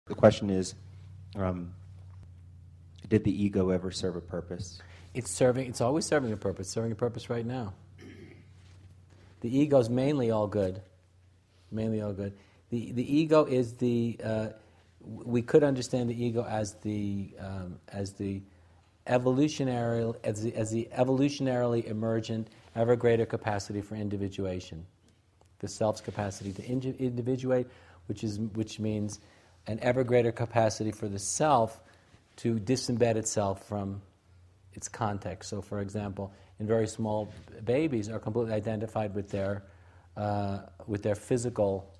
The question is, did the ego ever serve a purpose? It's always serving a purpose. It's serving a purpose right now. The ego is mainly all good. Mainly all good. The ego is we could understand the ego as the evolutionarily emergent, ever greater capacity for individuation. The self's capacity to individuate, which means an ever greater capacity for the self to disembed itself from its context. So, for example, in very small babies are completely identified with their physical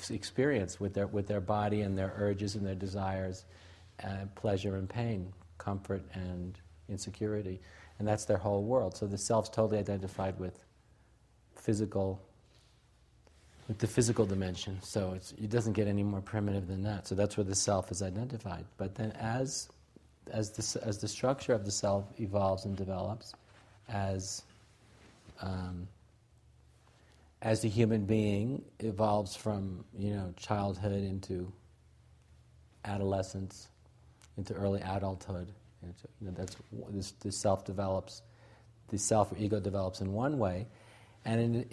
experience, with their body and their urges and their desires, pleasure and pain, comfort and insecurity, and that's their whole world. So the self's totally identified with the physical dimension. So it doesn't get any more primitive than that. So that's where the self is identified. But then, as the structure of the self evolves and develops, as the human being evolves from childhood into adolescence, into early adulthood, this self develops. The self or ego develops in one way, and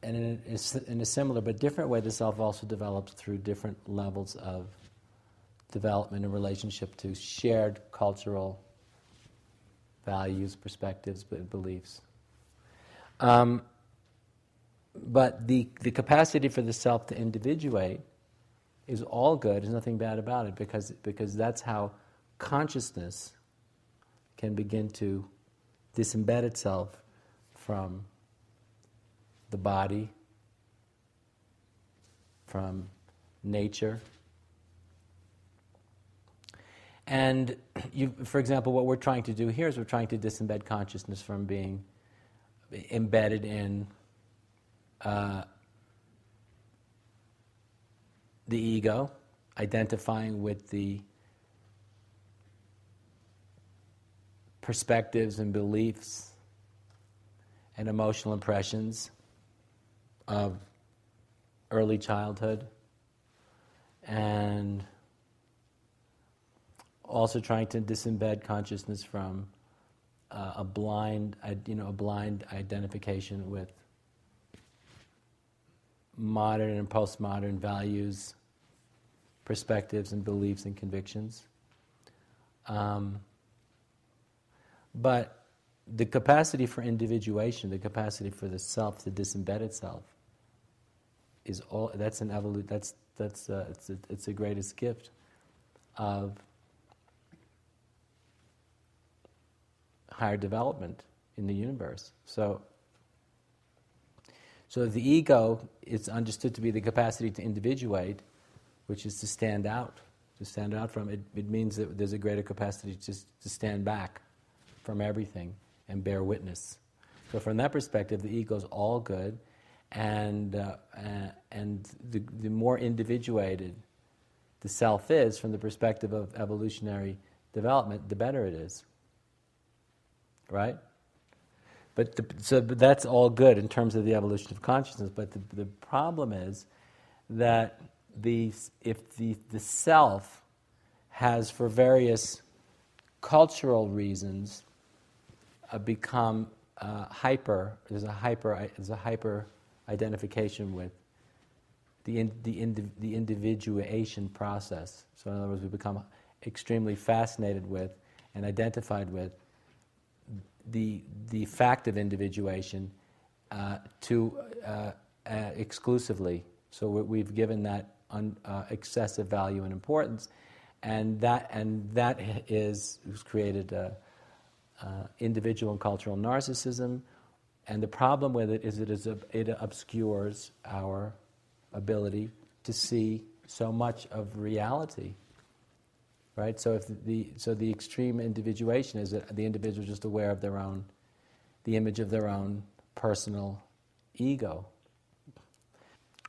in a similar but different way, the self also develops through different levels of development in relationship to shared cultural values, perspectives, beliefs. But the capacity for the self to individuate is all good. There's nothing bad about it because that's how consciousness can begin to disembed itself from the body, from nature. And for example, what we're trying to do here is we're trying to disembed consciousness from being embedded in the ego, identifying with the perspectives and beliefs and emotional impressions of early childhood, and also trying to disembed consciousness from a blind identification with modern and postmodern values, perspectives and beliefs and convictions. But the capacity for individuation, the capacity for the self to disembed itself, is all. That's an it's the greatest gift of higher development in the universe. So the ego is understood to be the capacity to individuate, which is to stand out from it. It means that there's a greater capacity to stand back from everything and bear witness. So from that perspective, the ego is all good, and the more individuated the self is from the perspective of evolutionary development, the better it is. Right? But that's all good in terms of the evolution of consciousness. But the problem is that if the self has, for various cultural reasons, become there's a hyper identification with the individuation process. So in other words, we become extremely fascinated with and identified with the fact of individuation exclusively. So we've given that excessive value and importance, and that has created individual and cultural narcissism. And the problem with it is it obscures our ability to see so much of reality. Right? So the extreme individuation is that the individual is just aware of the image of their own personal ego.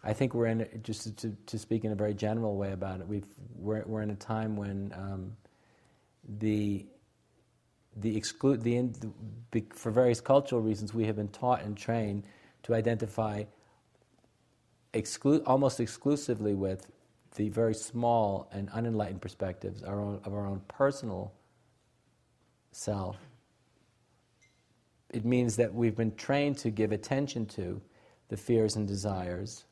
I think we're in, just to speak in a very general way about it, we're in a time when for various cultural reasons we have been taught and trained to identify almost exclusively with the very small and unenlightened perspectives of our own personal self. It means that we've been trained to give attention to the fears and desires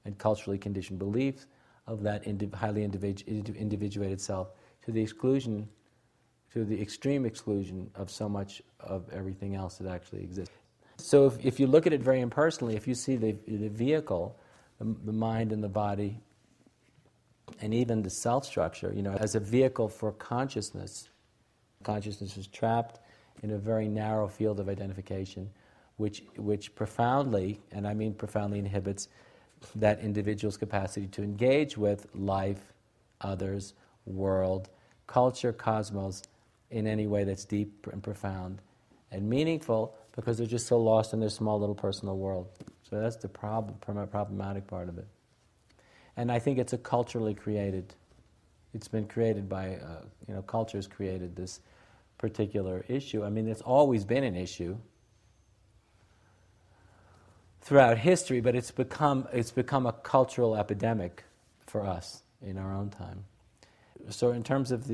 and culturally conditioned beliefs of that highly individuated self to the extreme exclusion of so much of everything else that actually exists. So if you look at it very impersonally, if you see the vehicle, the mind and the body, and even the self-structure, as a vehicle for consciousness, consciousness is trapped in a very narrow field of identification, which profoundly, and I mean profoundly, inhibits that individual's capacity to engage with life, others, world, culture, cosmos, in any way that's deep and profound and meaningful, because they're just so lost in their small little personal world. So that's the problematic part of it. And I think it's a culturally created, it's been created by, culture's created this particular issue. I mean, it's always been an issue throughout history, but it's become a cultural epidemic for us in our own time. So in terms of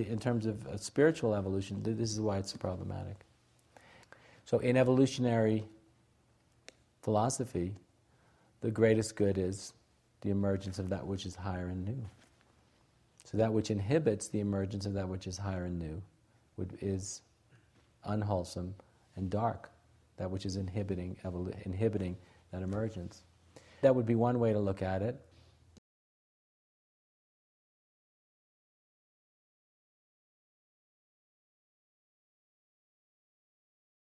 spiritual evolution, this is why it's problematic. So in evolutionary philosophy, the greatest good is the emergence of that which is higher and new. So that which inhibits the emergence of that which is higher and new is unwholesome and dark, that which is inhibiting that emergence. That would be one way to look at it.